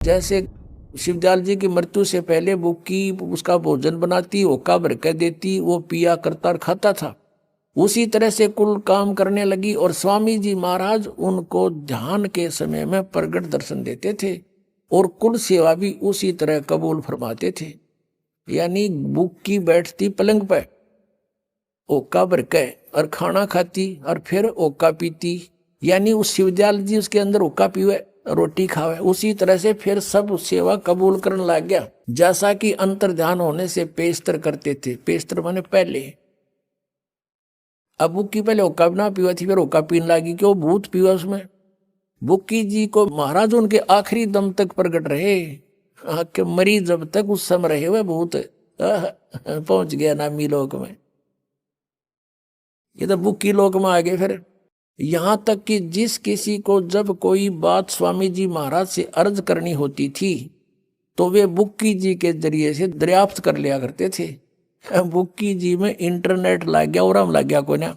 जैसे शिवदयाल जी की मृत्यु से पहले बुक्की उसका भोजन बनाती, होका भर के देती, वो पिया करता और खाता था। उसी तरह से कुल काम करने लगी और स्वामी जी महाराज उनको ध्यान के समय में प्रगट दर्शन देते थे और कुल सेवा भी उसी तरह कबूल फरमाते थे। यानी बुक्की बैठती पलंग पे, ओका भर के और खाना खाती और फिर ओका पीती। यानी उस शिवदयाल जी उसके अंदर ओका पीवे, रोटी खावे, उसी तरह से फिर सब सेवा कबूल करने लग गया। जैसा कि अंतर ध्यान होने से पेस्तर करते थे। पेस्तर माने पहले। अब बुक्की पहले ओका ना पीवा थी, फिर ओका पीने लगी, क्यों भूत पीवा उसमें। बुक्की जी को महाराज उनके आखिरी दम तक प्रकट रहे, के मरी जब तक उस समय रहे हुए भूत पहुंच गया नामी लोक में। ये तो बुक्की लोक में आ गए। फिर यहां तक कि जिस किसी को जब कोई बात स्वामी जी महाराज से अर्ज करनी होती थी तो वे बुक्की जी के जरिए से दरियाफ्त कर लिया करते थे। बुक्की जी में इंटरनेट लग गया और हम लग गया कोई ना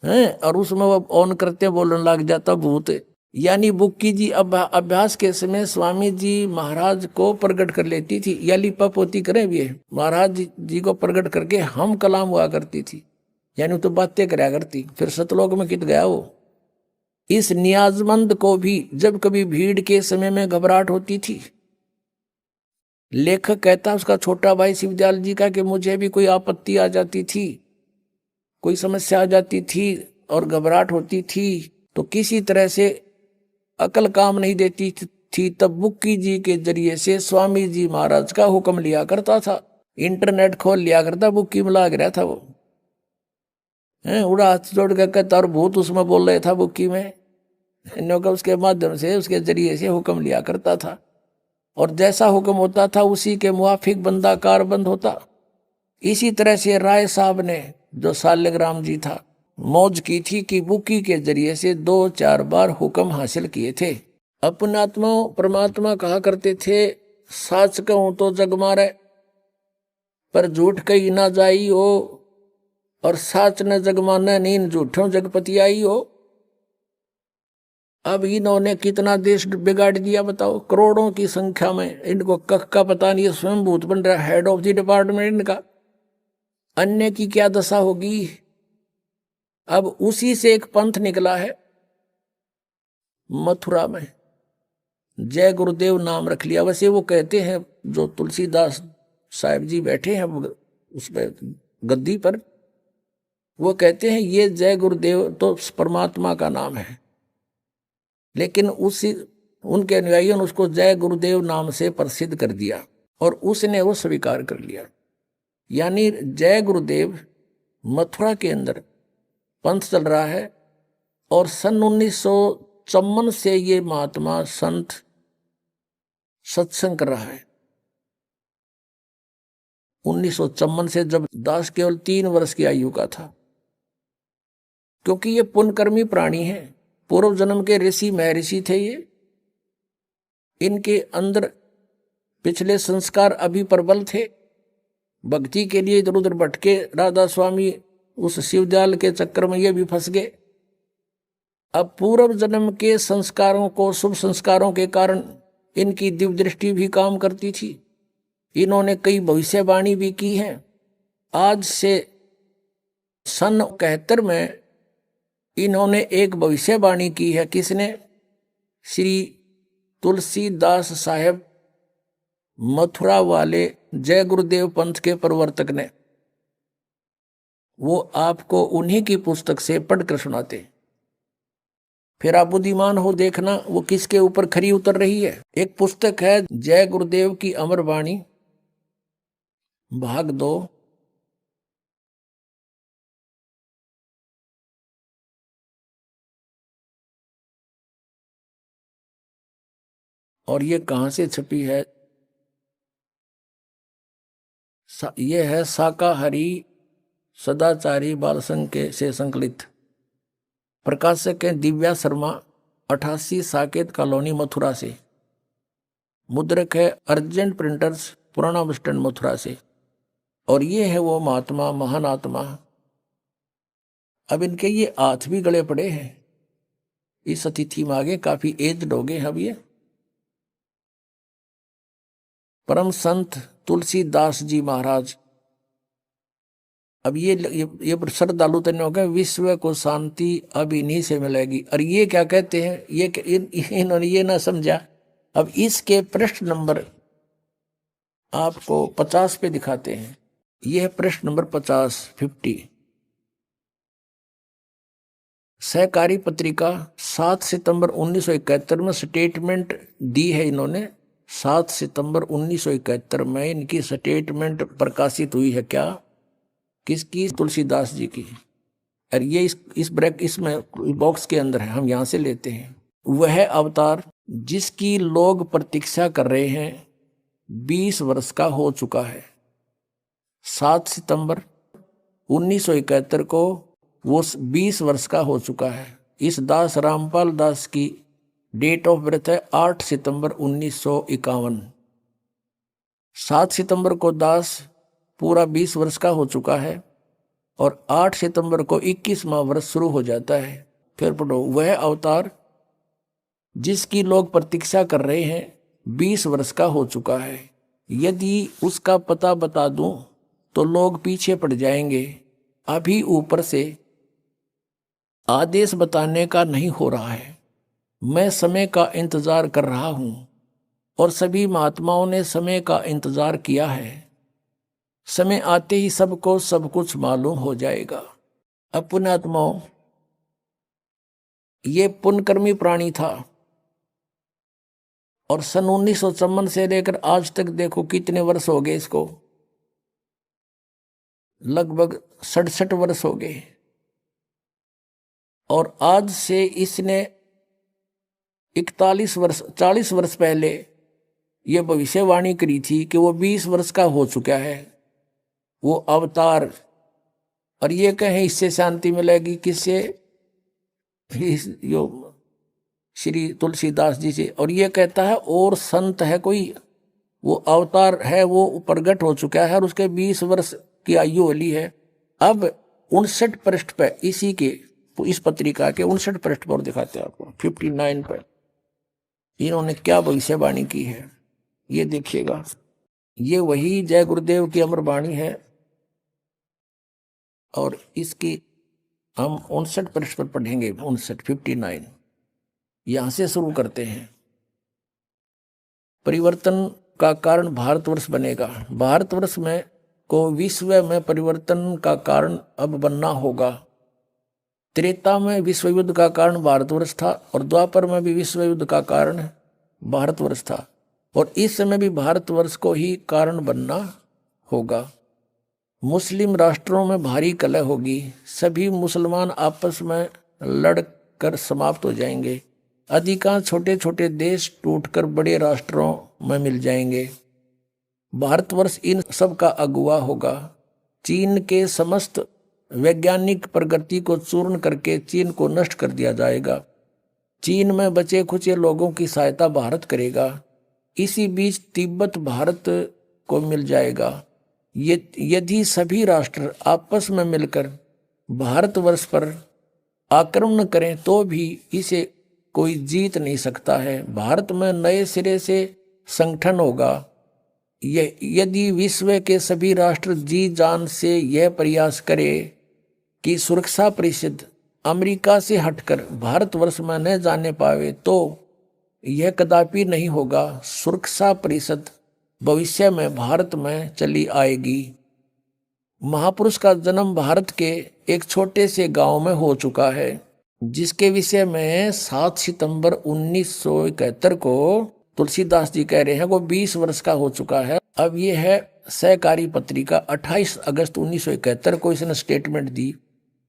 है, और उसमें वो ऑन करते बोलने लग जाता भूत। यानी बुक्की जी अभ्यास के समय स्वामी जी महाराज को प्रकट कर लेती थी, या लिपा पोती करे भी महाराज जी को प्रकट करके हम कलाम हुआ करती थी। यानी तो बातें कराया करती। फिर सतलोक में कित गया वो। इस नियाजमंद को भी जब कभी भीड़ के समय में घबराहट होती थी, लेखक कहता उसका छोटा भाई शिवदयाल जी का कि मुझे भी कोई आपत्ति आ जाती थी, कोई समस्या आ जाती थी और घबराहट होती थी तो किसी तरह से अकल काम नहीं देती थी, तब बुक्की जी के जरिए से स्वामी जी महाराज का हुक्म लिया करता था। इंटरनेट खोल लिया करता, बुक्की में लाग रहा था वो उड़ा हाथ जोड़ के कहता और भूत उसमें बोल रहे था बुक्की में। उसके माध्यम से उसके जरिए से हुक्म लिया करता था और जैसा हुक्म होता था उसी के मुआफिक बंदा कारबंद होता। इसी तरह से राय साहब ने, जो सालिग्राम जी था, मौज की थी कि बुक्की के जरिए से 2-4 बार हुक्म हासिल किए थे। अपने आत्मा परमात्मा कहा करते थे, साच कहूं तो जग मारे पर झूठ कही ना जाई हो, और साच न जग माने नीन झूठों जगपति आई हो। अब इन्होंने कितना देश बिगाड़ दिया बताओ, करोड़ों की संख्या में। इनको कख का पता नहीं, स्वयं भूत बन रहा, हेड ऑफ द डिपार्टमेंट इनका। अन्य की क्या दशा होगी। अब उसी से एक पंथ निकला है मथुरा में, जय गुरुदेव नाम रख लिया। वैसे वो कहते हैं, जो तुलसीदास साहिब जी बैठे हैं उस गद्दी पर, वो कहते हैं ये जय गुरुदेव तो परमात्मा का नाम है, लेकिन उसी उनके अनुयायियों ने उसको जय गुरुदेव नाम से प्रसिद्ध कर दिया और उसने वो स्वीकार कर लिया। यानी जय गुरुदेव मथुरा के अंदर पंथ चल रहा है और सन 1954 से ये महात्मा संत सत्संग कर रहा है। 1954 से, जब दास केवल 3 वर्ष की आयु का था। क्योंकि ये पुण्यकर्मी प्राणी हैं, पूर्व जन्म के ऋषि महर्षि थे ये। इनके अंदर पिछले संस्कार अभी प्रबल थे, भक्ति के लिए इधर उधर भटके राधा स्वामी उस शिवदयाल के चक्कर में ये भी फंस गए। अब पूर्व जन्म के संस्कारों को, शुभ संस्कारों के कारण इनकी दिव्य दृष्टि भी काम करती थी। इन्होंने कई भविष्यवाणी भी की है। आज से सन 71 में इन्होंने एक भविष्यवाणी की है। किसने? श्री तुलसीदास साहेब मथुरा वाले जय गुरुदेव पंथ के प्रवर्तक ने। वो आपको उन्हीं की पुस्तक से पढ़कर सुनाते। फिर आप बुद्धिमान हो, देखना वो किसके ऊपर खरी उतर रही है। एक पुस्तक है जय गुरुदेव की अमर वाणी, भाग 2। और ये कहां से छपी है? ये है शाकाहारी सदाचारी बाल संघ के से संकलित। प्रकाशक है दिव्या शर्मा, 88 साकेत कॉलोनी मथुरा से। मुद्रक है अर्जेंट प्रिंटर्स, पुराना बस स्टैंड मथुरा से। और ये है वो महात्मा, महान आत्मा। अब इनके ये हाथ भी गले पड़े हैं। इस अतिथि में आगे काफी एज्ड हो गए अब ये। परम संत तुलसीदास जी महाराज। अब ये श्रद्धालु तन्य हो गए, विश्व को शांति अब इन्हीं से मिलेगी। और ये क्या कहते हैं, इन्होंने ये ना समझा। अब इसके पृष्ठ नंबर आपको 50 पे दिखाते हैं। यह है पृष्ठ नंबर 50। सहकारी पत्रिका 7 सितंबर 1971 में स्टेटमेंट दी है इन्होंने। 7 सितंबर 1971 में इनकी स्टेटमेंट प्रकाशित हुई है। क्या, किसकी? तुलसीदास जी की। और ये इसमें बॉक्स के अंदर है, हम यहां से लेते हैं। वह अवतार जिसकी लोग प्रतीक्षा कर रहे हैं 20 वर्ष का हो चुका है। 7 सितंबर 1971 को वो 20 वर्ष का हो चुका है। इस दास रामपाल दास की डेट ऑफ बर्थ है 8 सितंबर 1951। 7 सितंबर को दास पूरा 20 वर्ष का हो चुका है और 8 सितंबर को 21वां वर्ष शुरू हो जाता है। फिर पढ़ो, वह अवतार जिसकी लोग प्रतीक्षा कर रहे हैं 20 वर्ष का हो चुका है। यदि उसका पता बता दूं तो लोग पीछे पड़ जाएंगे। अभी ऊपर से आदेश बताने का नहीं हो रहा है। मैं समय का इंतजार कर रहा हूं और सभी महात्माओं ने समय का इंतजार किया है। समय आते ही सबको सब कुछ मालूम हो जाएगा। अब पुण्यात्माओं, ये पुण्यकर्मी प्राणी था और सन 1954 से लेकर आज तक देखो कितने वर्ष हो गए इसको, लगभग 67 वर्ष हो गए। और आज से इसने 40 वर्ष पहले यह भविष्यवाणी करी थी कि वो 20 वर्ष का हो चुका है वो अवतार। और ये कहें इससे शांति मिलेगी, किससे? यो श्री तुलसीदास जी से। और ये कहता है और संत है कोई, वो अवतार है, वो प्रगट हो चुका है और उसके 20 वर्ष की आयु होली है। अब 59 पृष्ठ पे इसी के, इस पत्रिका के 59 पृष्ठ पर दिखाते हैं आपको, 59 पर इन्होंने क्या भविष्यवाणी की है ये देखिएगा। ये वही जय गुरुदेव की अमर वाणी है और इसकी हम 59 पृष्ठ पर पढ़ेंगे। 59 यहां से शुरू करते हैं। परिवर्तन का कारण भारतवर्ष बनेगा। भारतवर्ष में को विश्व में परिवर्तन का कारण अब बनना होगा। त्रेता में विश्व युद्ध का कारण भारतवर्ष था और द्वापर में भी विश्व युद्ध का कारण भारतवर्ष था और इस समय भी भारतवर्ष को ही कारण बनना होगा। मुस्लिम राष्ट्रों में भारी कलह होगी। सभी मुसलमान आपस में लड़कर समाप्त हो जाएंगे। अधिकांश छोटे छोटे देश टूटकर बड़े राष्ट्रों में मिल जाएंगे। भारतवर्ष इन सब का अगुवा होगा। चीन के समस्त वैज्ञानिक प्रगति को चूर्ण करके चीन को नष्ट कर दिया जाएगा। चीन में बचे खुचे लोगों की सहायता भारत करेगा। इसी बीच तिब्बत भारत को मिल जाएगा। यदि सभी राष्ट्र आपस में मिलकर भारतवर्ष पर आक्रमण करें तो भी इसे कोई जीत नहीं सकता है। भारत में नए सिरे से संगठन होगा। यदि विश्व के सभी राष्ट्र जी जान से यह प्रयास करे कि सुरक्षा परिषद अमेरिका से हटकर भारतवर्ष में न जाने पावे तो यह कदापि नहीं होगा। सुरक्षा परिषद भविष्य में भारत में चली आएगी। महापुरुष का जन्म भारत के एक छोटे से गांव में हो चुका है जिसके विषय में 7 सितंबर 1971 को तुलसीदास जी कह रहे हैं वो 20 वर्ष का हो चुका है। अब ये है सहकारी पत्रिका 28 अगस्त 1971 को इसने स्टेटमेंट दी।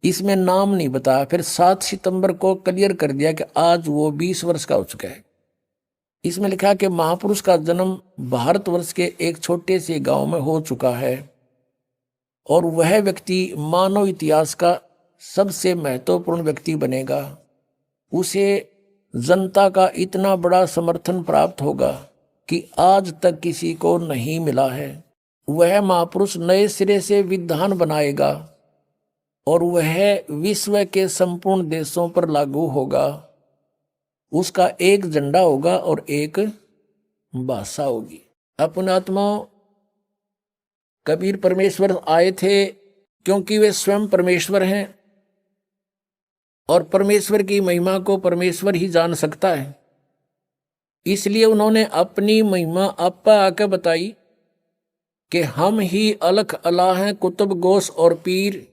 इसमें नाम नहीं बताया। फिर 7 सितंबर को क्लियर कर दिया कि आज वो 20 वर्ष का हो चुका है। इसमें लिखा कि महापुरुष का जन्म भारतवर्ष के एक छोटे से गांव में हो चुका है और वह व्यक्ति मानव इतिहास का सबसे महत्वपूर्ण व्यक्ति बनेगा। उसे जनता का इतना बड़ा समर्थन प्राप्त होगा कि आज तक किसी को नहीं मिला है। वह महापुरुष नए सिरे से विधान बनाएगा और वह विश्व के संपूर्ण देशों पर लागू होगा। उसका एक झंडा होगा और एक भाषा होगी। पुण्यात्माओं, कबीर परमेश्वर आए थे क्योंकि वे स्वयं परमेश्वर हैं और परमेश्वर की महिमा को परमेश्वर ही जान सकता है। इसलिए उन्होंने अपनी महिमा आपा आके बताई कि हम ही अलख अला हैं कुतुब गोस और पीर,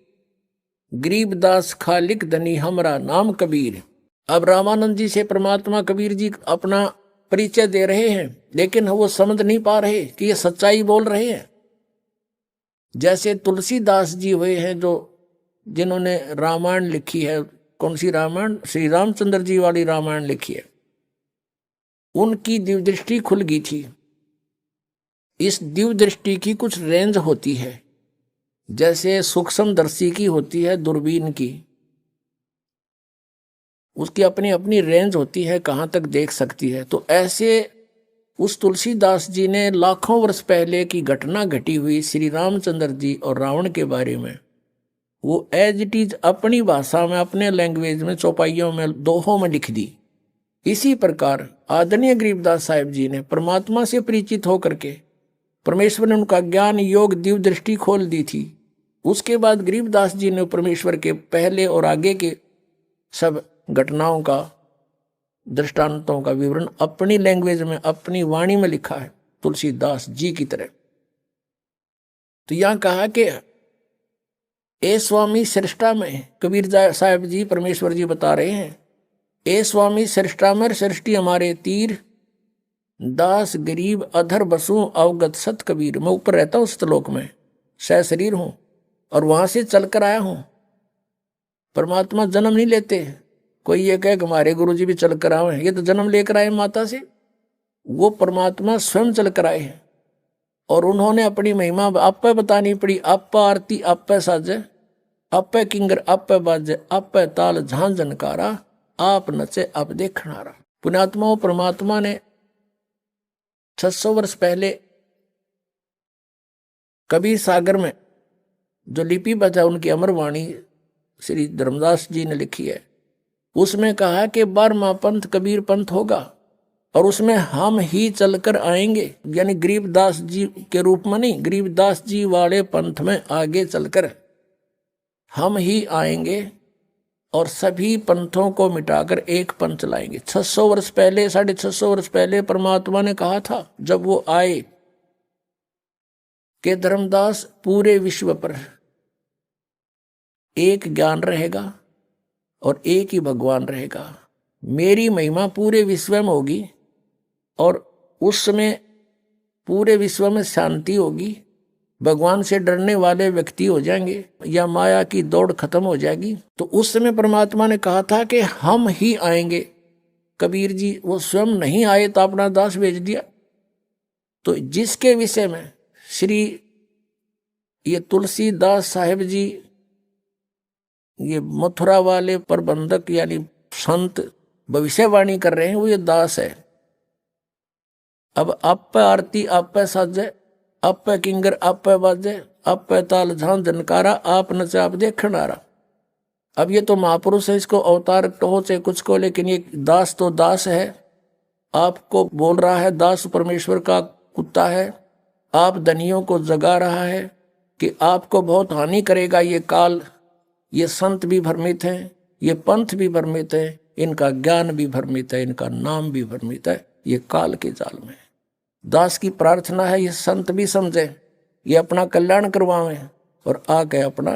गरीबदास खालिक धनी हमरा नाम कबीर। अब रामानंद जी से परमात्मा कबीर जी अपना परिचय दे रहे हैं, लेकिन वो समझ नहीं पा रहे कि ये सच्चाई बोल रहे हैं। जैसे तुलसीदास जी हुए हैं जो जिन्होंने रामायण लिखी है। कौन सी रामायण? श्री रामचंद्र जी वाली रामायण लिखी है। उनकी दिव्य दृष्टि खुल गई थी। इस दिव्य दृष्टि की कुछ रेंज होती है, जैसे सूक्ष्मदर्शी की होती है दूरबीन की, उसकी अपनी अपनी रेंज होती है, कहाँ तक देख सकती है। तो ऐसे उस तुलसीदास जी ने लाखों वर्ष पहले की घटना घटी हुई श्री रामचंद्र जी और रावण के बारे में वो एज इट इज अपनी भाषा में, अपने लैंग्वेज में, चौपाइयों में, दोहों में लिख दी। इसी प्रकार आदरणीय गरीबदास साहिब जी ने परमात्मा से परिचित होकर के परमेश्वर ने उनका ज्ञान योग दिव्य दृष्टि खोल दी थी। उसके बाद गरीबदास जी ने परमेश्वर के पहले और आगे के सब घटनाओं का, दृष्टांतों का विवरण अपनी लैंग्वेज में, अपनी वाणी में लिखा है, तुलसीदास जी की तरह। तो यहां कहा कि ए स्वामी सृष्टा में, कबीर साहब जी परमेश्वर जी बता रहे हैं, ए स्वामी सृष्टा में सृष्टि हमारे तीर, दास गरीब अधर बसू अवगत सत कबीर। मैं ऊपर रहता हूं श्लोक में, सह शरीर हूं और वहां से चलकर आया हूं। परमात्मा जन्म नहीं लेते। कोई ये कहे कि हमारे गुरु जी भी चलकर आए, ये तो जन्म लेकर आए माता से। वो परमात्मा स्वयं चलकर आए हैं और उन्होंने अपनी महिमा आप पे बतानी पड़ी। आप पे आरती आप पे साजे, आप पे किंगर आप पे बाजे, आप पे ताल झांझ जनकारा, आप नचे आप देखनारा। पुण्यात्माओं, परमात्मा ने 600 वर्ष पहले कबीर सागर में जो लिपिबद्ध है उनकी अमरवाणी श्री धर्मदास जी ने लिखी है, उसमें कहा कि 12वां पंथ कबीर पंथ होगा और उसमें हम ही चलकर आएंगे। यानी गरीबदास जी के रूप में नहीं, गरीबदास जी वाले पंथ में आगे चलकर हम ही आएंगे और सभी पंथों को मिटाकर एक पंथ लाएंगे। 600 वर्ष पहले, 650 वर्ष पहले परमात्मा ने कहा था जब वो आए कि धर्मदास पूरे विश्व पर एक ज्ञान रहेगा और एक ही भगवान रहेगा। मेरी महिमा पूरे विश्व में होगी और उस समय पूरे विश्व में शांति होगी। भगवान से डरने वाले व्यक्ति हो जाएंगे या माया की दौड़ खत्म हो जाएगी। तो उस समय परमात्मा ने कहा था कि हम ही आएंगे। कबीर जी वो स्वयं नहीं आए तो अपना दास भेज दिया। तो जिसके विषय में श्री ये तुलसीदास साहिब जी, ये मथुरा वाले प्रबंधक यानी संत भविष्यवाणी कर रहे हैं, वो ये दास है। अब आप पे आरती आप पे साजे, आप पे किंगर आप पे बाजे, आप पे ताल झांझ जनकारा, आप नचे आप देखनारा। अब ये तो महापुरुष है, इसको अवतार कहो चाहे कुछ को, लेकिन ये दास तो दास है। आपको बोल रहा है, दास परमेश्वर का कुत्ता है। आप धनियों को जगा रहा है कि आपको बहुत हानि करेगा ये काल। ये संत भी भ्रमित हैं, ये पंथ भी भ्रमित है, इनका ज्ञान भी भ्रमित है, इनका नाम भी भ्रमित है। ये काल के जाल में दास की प्रार्थना है ये संत भी समझे, ये अपना कल्याण करवावे और आके अपना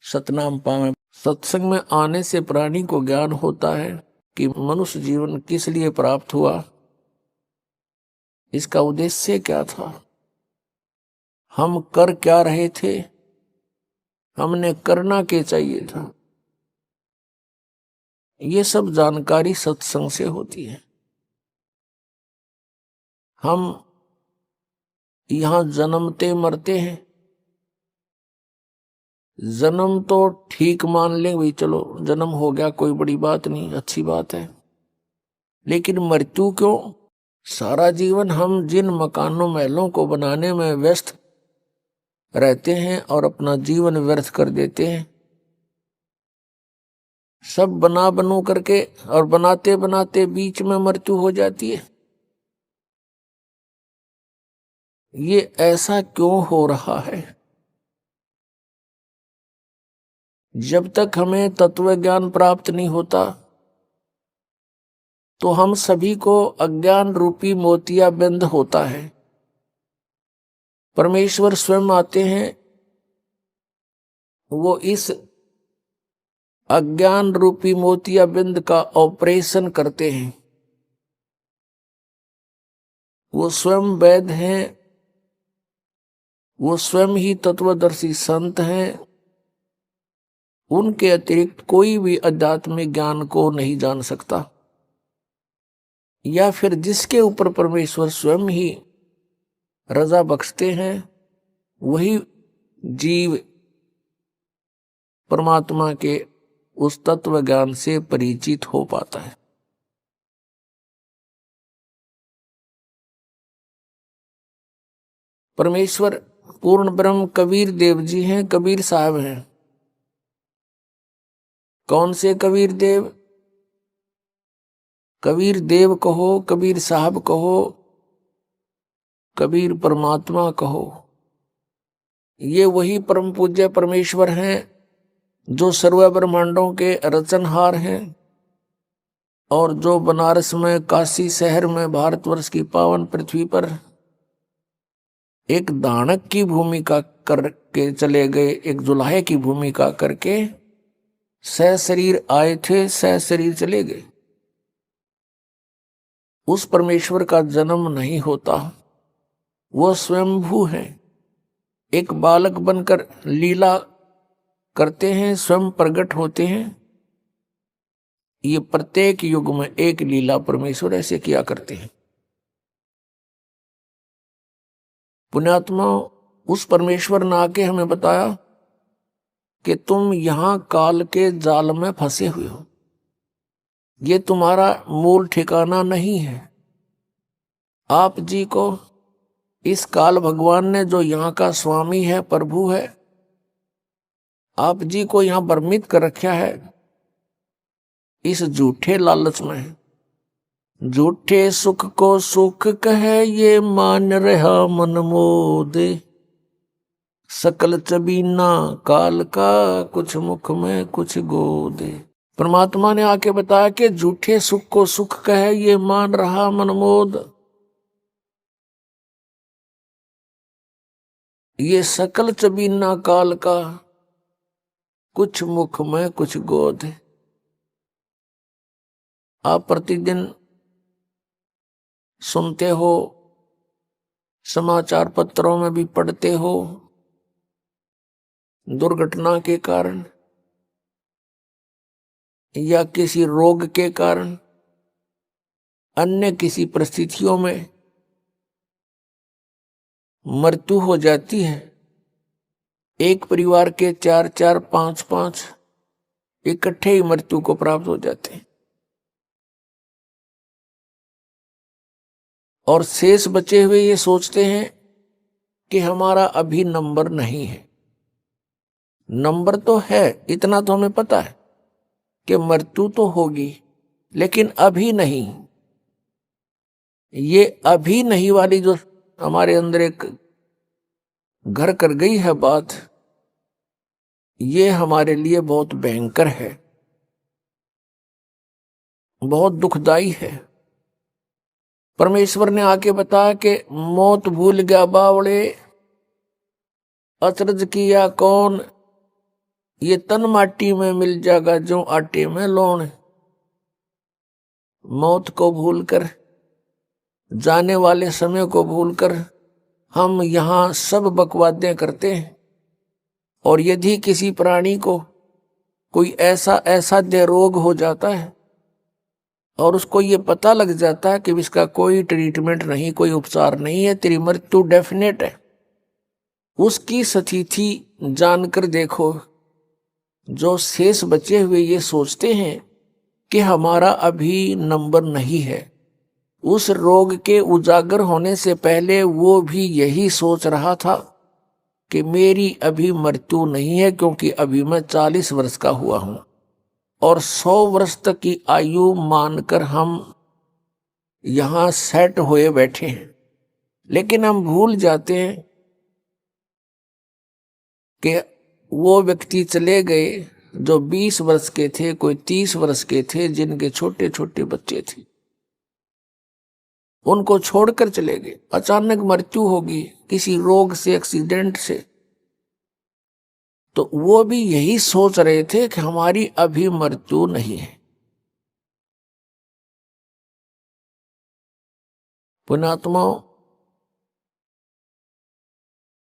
सतनाम पावे। सत्संग में आने से प्राणी को ज्ञान होता है कि मनुष्य जीवन किस लिए प्राप्त हुआ, इसका उद्देश्य क्या था, हम कर क्या रहे थे, हमने करना क्या चाहिए था। ये सब जानकारी सत्संग से होती है। हम यहां जन्मते मरते हैं। जन्म तो ठीक मान लें भाई, चलो जन्म हो गया कोई बड़ी बात नहीं, अच्छी बात है। लेकिन मृत्यु क्यों? सारा जीवन हम जिन मकानों महलों को बनाने में व्यस्त रहते हैं और अपना जीवन व्यर्थ कर देते हैं, सब बना बनू करके और बनाते बनाते बीच में मृत्यु हो जाती है। ये ऐसा क्यों हो रहा है? जब तक हमें तत्व ज्ञान प्राप्त नहीं होता तो हम सभी को अज्ञान रूपी मोतियाबिंद होता है। परमेश्वर स्वयं आते हैं, वो इस अज्ञान रूपी मोतियाबिंद का ऑपरेशन करते हैं। वो स्वयं वैद्य हैं, वो स्वयं ही तत्वदर्शी संत हैं। उनके अतिरिक्त कोई भी आध्यात्मिक ज्ञान को नहीं जान सकता, या फिर जिसके ऊपर परमेश्वर स्वयं ही रजा बख्शते हैं वही जीव परमात्मा के उस तत्व ज्ञान से परिचित हो पाता है। परमेश्वर पूर्ण ब्रह्म कबीर देव जी हैं, कबीर साहब हैं। कौन से कबीर देव? कबीर देव कहो, कबीर साहब कहो, कबीर परमात्मा कहो, ये वही परम पूज्य परमेश्वर हैं जो सर्व ब्रह्मांडों के रचनहार हैं और जो बनारस में, काशी शहर में, भारतवर्ष की पावन पृथ्वी पर एक दानक की भूमिका करके चले गए, एक जुलाहे की भूमिका करके सशरीर आए थे, सशरीर चले गए। उस परमेश्वर का जन्म नहीं होता, वो स्वयंभू हैं। एक बालक बनकर लीला करते हैं, स्वयं प्रकट होते हैं। ये प्रत्येक युग में एक लीला परमेश्वर ऐसे किया करते हैं। पुण्यात्मा, उस परमेश्वर ने आके हमें बताया कि तुम यहां काल के जाल में फंसे हुए हो, ये तुम्हारा मूल ठिकाना नहीं है। आप जी को इस काल भगवान ने, जो यहाँ का स्वामी है, प्रभु है, आप जी को यहां भ्रमित कर रखा है इस झूठे लालच में। झूठे सुख को सुख कहे ये मान रहा मन मोदे, सकल चबीना काल का कुछ मुख में कुछ गोदे। परमात्मा ने आके बताया कि झूठे सुख को सुख कहे ये मान रहा मन मोद, ये सकल चबीना काल का कुछ मुख में कुछ गोद। आप प्रतिदिन सुनते हो, समाचार पत्रों में भी पढ़ते हो, दुर्घटना के कारण या किसी रोग के कारण, अन्य किसी परिस्थितियों में मृत्यु हो जाती है। एक परिवार के 4-4, 5-5 इकट्ठे ही मृत्यु को प्राप्त हो जाते हैं, और शेष बचे हुए ये सोचते हैं कि हमारा अभी नंबर नहीं है। नंबर तो है, इतना तो हमें पता है कि मृत्यु तो होगी, लेकिन अभी नहीं। ये अभी नहीं वाली जो हमारे अंदर एक घर कर गई है बात, ये हमारे लिए बहुत भयंकर है, बहुत दुखदाई है। परमेश्वर ने आके बताया कि मौत भूल गया बावड़े, अचरज किया कौन, ये तन माटी में मिल जाएगा जो आटे में लौण। मौत को भूलकर, जाने वाले समय को भूलकर हम यहाँ सब बकवादें करते हैं। और यदि किसी प्राणी को कोई ऐसा असाध्य रोग हो जाता है और उसको ये पता लग जाता है कि इसका कोई ट्रीटमेंट नहीं, कोई उपचार नहीं है, तेरी मृत्यु डेफिनेट है, उसकी स्थिति जानकर देखो, जो शेष बचे हुए ये सोचते हैं कि हमारा अभी नंबर नहीं है। उस रोग के उजागर होने से पहले वो भी यही सोच रहा था कि मेरी अभी मृत्यु नहीं है, क्योंकि अभी मैं 40 वर्ष का हुआ हूं और 100 वर्ष तक की आयु मानकर हम यहां सेट हुए बैठे हैं। लेकिन हम भूल जाते हैं कि वो व्यक्ति चले गए जो 20 वर्ष के थे, कोई 30 वर्ष के थे, जिनके छोटे छोटे बच्चे थे, उनको छोड़कर चले गए। अचानक मृत्यु होगी किसी रोग से, एक्सीडेंट से, तो वो भी यही सोच रहे थे कि हमारी अभी मृत्यु नहीं है। पुण्यात्माओं,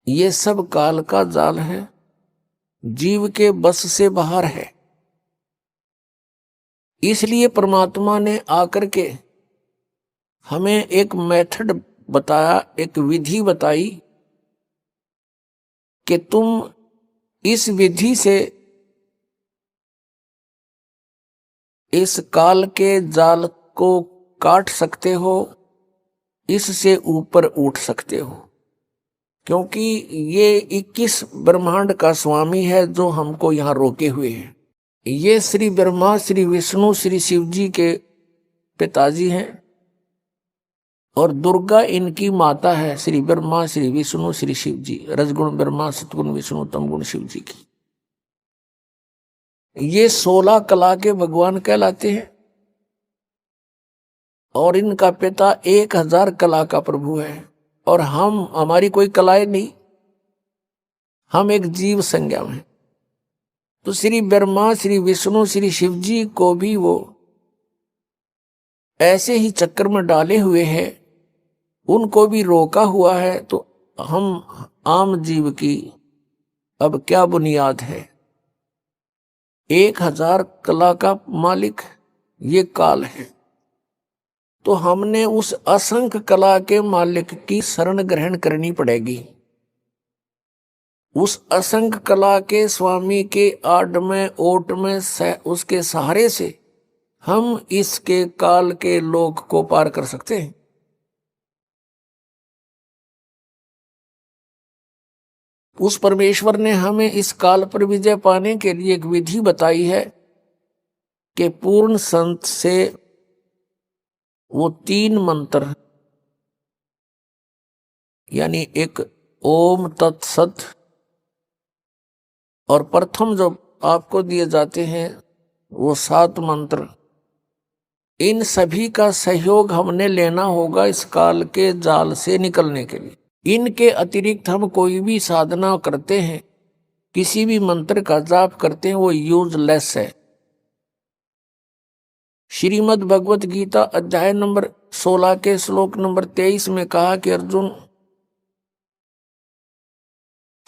ये सब काल का जाल है, जीव के बस से बाहर है। इसलिए परमात्मा ने आकर के हमें एक मेथड बताया, एक विधि बताई कि तुम इस विधि से इस काल के जाल को काट सकते हो, इससे ऊपर उठ सकते हो। क्योंकि ये 21 ब्रह्मांड का स्वामी है जो हमको यहां रोके हुए है। ये श्री ब्रह्मा, श्री विष्णु, श्री शिव जी के पिताजी हैं और दुर्गा इनकी माता है। श्री ब्रह्मा, श्री विष्णु, श्री शिव जी, रजगुण ब्रह्मा, सतगुण विष्णु, तमगुण शिव जी की। ये 16 कला के भगवान कहलाते हैं और इनका पिता 1000 कला का प्रभु है। और हमारी कोई कलाएं नहीं, हम एक जीव संज्ञा में। तो श्री ब्रह्मा, श्री विष्णु, श्री शिव जी को भी वो ऐसे ही चक्कर में डाले हुए हैं, उनको भी रोका हुआ है। तो हम आम जीव की अब क्या बुनियाद है? 1000 कला का मालिक ये काल है, तो हमने उस असंख्य कला के मालिक की शरण ग्रहण करनी पड़ेगी। उस असंख्य कला के स्वामी के आड़ में, ओट में, उसके सहारे से हम इसके काल के लोक को पार कर सकते हैं। उस परमेश्वर ने हमें इस काल पर विजय पाने के लिए एक विधि बताई है कि पूर्ण संत से वो 3 मंत्र, यानी एक ओम तत्सत, और प्रथम जो आपको दिए जाते हैं वो 7 मंत्र, इन सभी का सहयोग हमने लेना होगा इस काल के जाल से निकलने के लिए। इनके अतिरिक्त हम कोई भी साधना करते हैं, किसी भी मंत्र का जाप करते हैं, वो यूजलेस है। श्रीमद् भगवत गीता अध्याय नंबर 16 के श्लोक नंबर 23 में कहा कि अर्जुन,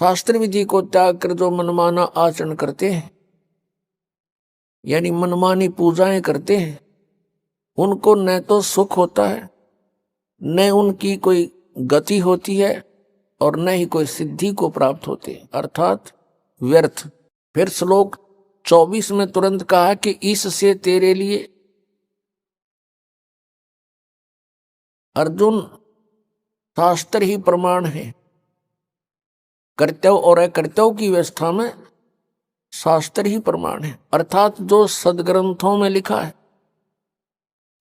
शास्त्र विधि को त्याग कर जो मनमाना आचरण करते हैं, यानी मनमानी पूजाएं करते हैं, उनको न तो सुख होता है, न उनकी कोई गति होती है, और न ही कोई सिद्धि को प्राप्त होते, अर्थात व्यर्थ। फिर श्लोक 24 में तुरंत कहा कि इससे तेरे लिए अर्जुन शास्त्र ही प्रमाण है। कर्तव्य और अकर्तव्य की व्यवस्था में शास्त्र ही प्रमाण है, अर्थात जो सदग्रंथों में लिखा है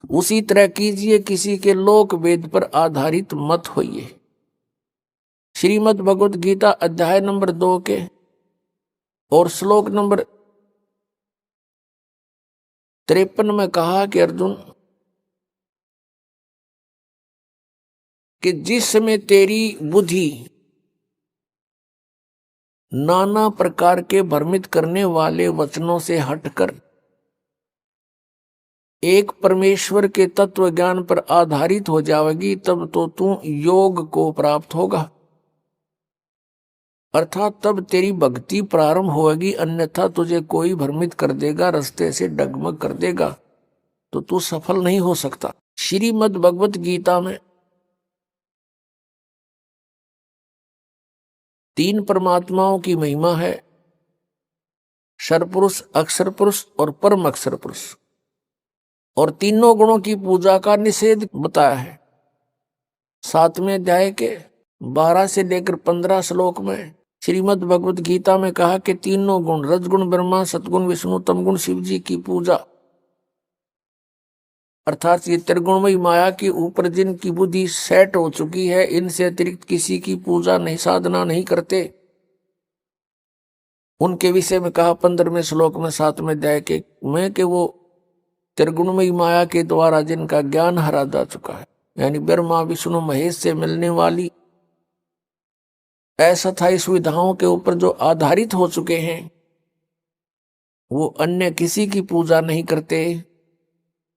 उसी तरह कीजिए, किसी के लोक वेद पर आधारित मत होइए। श्रीमद् भगवत गीता अध्याय नंबर 2 के और श्लोक नंबर 53 में कहा कि अर्जुन, कि जिस समय तेरी बुद्धि नाना प्रकार के भ्रमित करने वाले वचनों से हटकर एक परमेश्वर के तत्व ज्ञान पर आधारित हो जाएगी, तब तो तू योग को प्राप्त होगा, अर्थात तब तेरी भक्ति प्रारंभ होगी। अन्यथा तुझे कोई भ्रमित कर देगा, रास्ते से डगमग कर देगा, तो तू सफल नहीं हो सकता। श्रीमद् भगवत गीता में 3 परमात्माओं की महिमा है, क्षरपुरुष, अक्षर पुरुष और परम अक्षर पुरुष, और तीनों गुणों की पूजा का निषेध बताया है। 7वें अध्याय के 12 से लेकर 15 श्लोक में श्रीमद् भगवत गीता में कहा कि तीनों गुण, रजगुण ब्रह्मा, सतगुण विष्णु, तमगुण शिव जी की पूजा अर्थात ये त्रिगुणमयी माया के ऊपर जिनकी बुद्धि सेट हो चुकी है, इनसे अतिरिक्त किसी की पूजा नहीं, साधना नहीं करते, उनके विषय में कहा 15वें श्लोक में 7वें अध्याय के में कि वो त्रिगुणमयी माया के द्वारा जिनका ज्ञान हरा जा चुका है, यानी ब्रह्मा विष्णु महेश से मिलने वाली अस्थायी सुविधाओं के ऊपर जो आधारित हो चुके हैं, वो अन्य किसी की पूजा नहीं करते।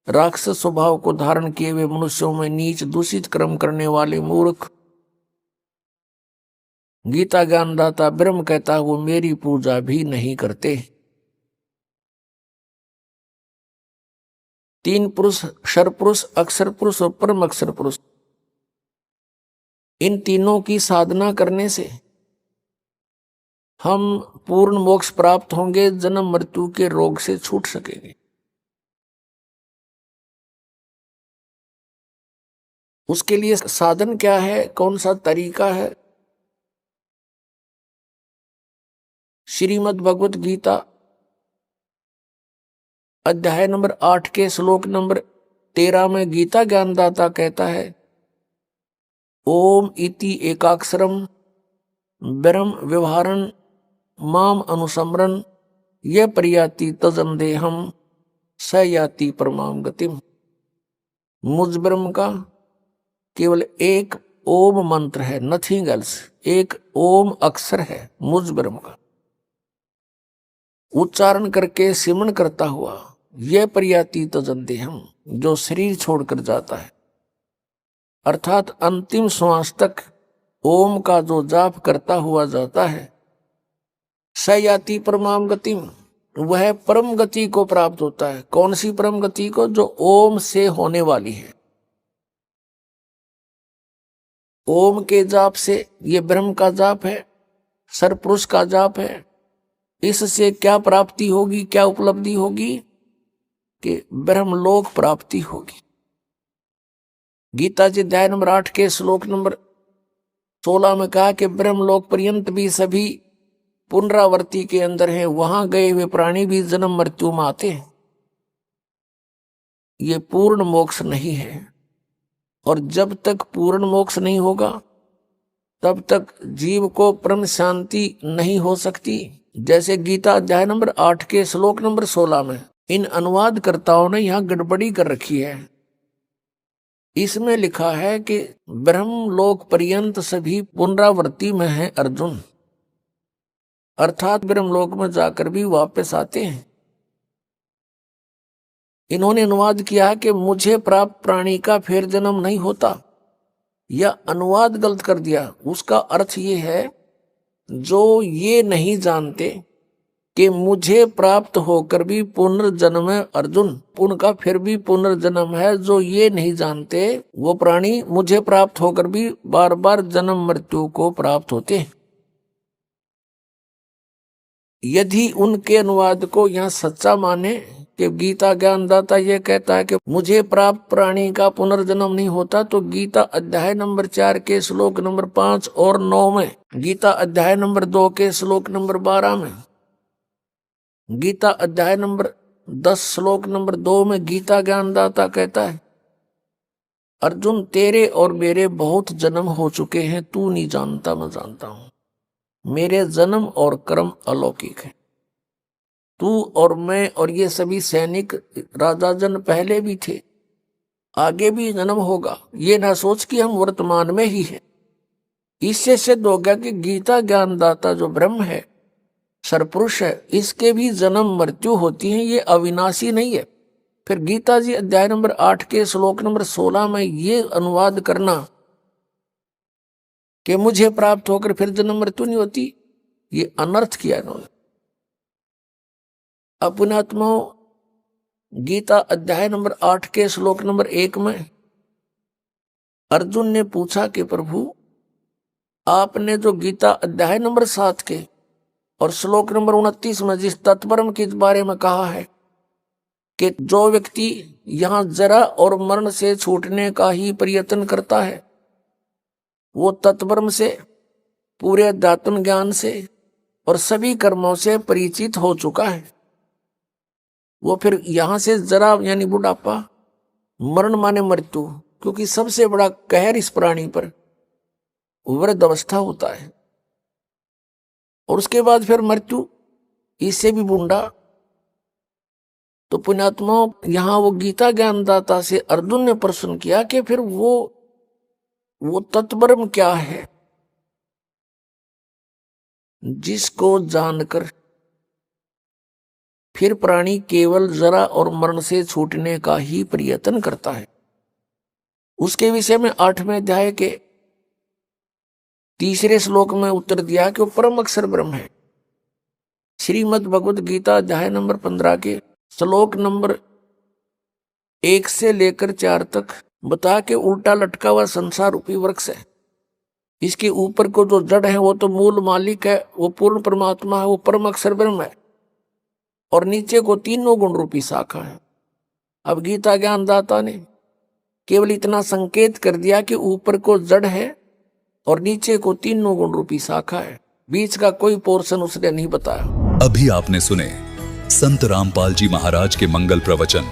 राक्षस स्वभाव को धारण किए हुए मनुष्यों में नीच दूषित कर्म करने वाले मूर्ख, गीता ज्ञानदाता ब्रह्म कहता है वो मेरी पूजा भी नहीं करते। तीन पुरुष, क्षर पुरुष, अक्षर पुरुष और परम अक्षर पुरुष, इन तीनों की साधना करने से हम पूर्ण मोक्ष प्राप्त होंगे, जन्म मृत्यु के रोग से छूट सकेंगे। उसके लिए साधन क्या है, कौन सा तरीका है? श्रीमद् भगवत गीता अध्याय नंबर 8 के श्लोक नंबर 13 में गीता ज्ञानदाता कहता है, ओम इति एकाक्षरम ब्रह्म व्यवहारन माम अनुसमरन यह प्रयाति तजंदेहम स याति परमाम गतिम। मुझ ब्रह्म का केवल एक ओम मंत्र है, नथिंग एल्स, एक ओम अक्षर है मुझ ब्रह्म का, उच्चारण करके सिमरण करता हुआ यह प्रयाति तजंदेहम, जो शरीर छोड़कर जाता है, अर्थात अंतिम श्वास तक ओम का जो जाप करता हुआ जाता है, स याति परमाम गतिम, वह परम गति को प्राप्त होता है। कौन सी परम गति को? जो ओम से होने वाली है। ओम के जाप से, ये ब्रह्म का जाप है, सरपुरुष का जाप है, इससे क्या प्राप्ति होगी, क्या उपलब्धि होगी? कि ब्रह्मलोक प्राप्ति होगी। गीता जी अध्याय नंबर 8 के श्लोक नंबर 16 में कहा कि ब्रह्मलोक पर्यंत भी सभी पुनरावर्ती के अंदर हैं, वहां गए हुए प्राणी भी जन्म मृत्यु में आते हैं। ये पूर्ण मोक्ष नहीं है, और जब तक पूर्ण मोक्ष नहीं होगा तब तक जीव को परम शांति नहीं हो सकती। जैसे गीता अध्याय नंबर 8 के श्लोक नंबर 16 में इन अनुवादकर्ताओं ने यहां गड़बड़ी कर रखी है। इसमें लिखा है कि ब्रह्मलोक पर्यंत सभी पुनरावृत्ति में है अर्जुन, अर्थात ब्रह्मलोक में जाकर भी वापस आते हैं। इन्होंने अनुवाद किया कि मुझे प्राप्त प्राणी का फिर जन्म नहीं होता, यह अनुवाद गलत कर दिया। उसका अर्थ ये है, जो ये नहीं जानते कि मुझे प्राप्त होकर भी पुनर्जन्म है अर्जुन, उनका फिर भी पुनर्जन्म है। जो ये नहीं जानते वो प्राणी मुझे प्राप्त होकर भी बार बार जन्म मृत्यु को प्राप्त होते हैं। यदि उनके अनुवाद को यहाँ सच्चा माने कि गीता ज्ञानदाता ये कहता है कि मुझे प्राप्त प्राणी का पुनर्जन्म नहीं होता, तो गीता अध्याय नंबर 4 के श्लोक नंबर 5 और 9 में, गीता अध्याय नंबर 2 के श्लोक नंबर 12 में, गीता अध्याय नंबर 10 श्लोक नंबर 2 में गीता ज्ञानदाता कहता है, अर्जुन तेरे और मेरे बहुत जन्म हो चुके हैं, तू नहीं जानता मैं जानता हूं। मेरे जन्म और कर्म अलौकिक है। तू और मैं और ये सभी सैनिक राजा जन पहले भी थे, आगे भी जन्म होगा। ये ना सोच कि हम वर्तमान में ही हैं। इससे सिद्ध हो गया कि गीता ज्ञानदाता जो ब्रह्म है, सरपुरुष है, इसके भी जन्म मृत्यु होती है, ये अविनाशी नहीं है। फिर गीता जी अध्याय नंबर 8 के श्लोक नंबर 16 में ये अनुवाद करना कि मुझे प्राप्त होकर फिर जन्म मृत्यु नहीं होती, ये अनर्थ किया इन्होंने। अपने आत्माओं, गीता अध्याय नंबर 8 के श्लोक नंबर 1 में अर्जुन ने पूछा कि प्रभु आपने जो गीता अध्याय नंबर 7 के और श्लोक नंबर 29 में जिस तत्परम के बारे में कहा है कि जो व्यक्ति यहां जरा और मरण से छूटने का ही प्रयत्न करता है, वो तत्परम से, पूरे अध्यात्म ज्ञान से और सभी कर्मों से परिचित हो चुका है। वो फिर यहां से जरा यानी बुढ़ापा मरण माने मृत्यु, क्योंकि सबसे बड़ा कहर इस प्राणी पर वृद्ध अवस्था होता है। और उसके बाद फिर मृत्यु, इससे भी बूंदा। तो पुण्यात्मा, यहां वो गीता ज्ञानदाता से अर्जुन ने प्रश्न किया कि फिर वो तत्ब्रह्म क्या है जिसको जानकर फिर प्राणी केवल जरा और मरण से छूटने का ही प्रयत्न करता है। उसके विषय में 8वें अध्याय के 3 श्लोक में उत्तर दिया कि वो परम अक्षर ब्रह्म है। श्रीमद् भगवद गीता अध्याय नंबर 15 के श्लोक नंबर 1 से लेकर 4 तक बता के उल्टा लटका हुआ संसार रूपी वृक्ष है। इसके ऊपर को जो जड़ है वो तो मूल मालिक है, वो पूर्ण परमात्मा है, वो परम अक्षर ब्रह्म है। और नीचे को तीनों गुण रूपी शाखा है। अब गीता ज्ञानदाता ने केवल इतना संकेत कर दिया कि ऊपर को जड़ है और नीचे को तीनों गुण रूपी शाखा है, बीच का कोई पोर्शन उसने नहीं बताया। अभी आपने सुने संत रामपाल जी महाराज के मंगल प्रवचन।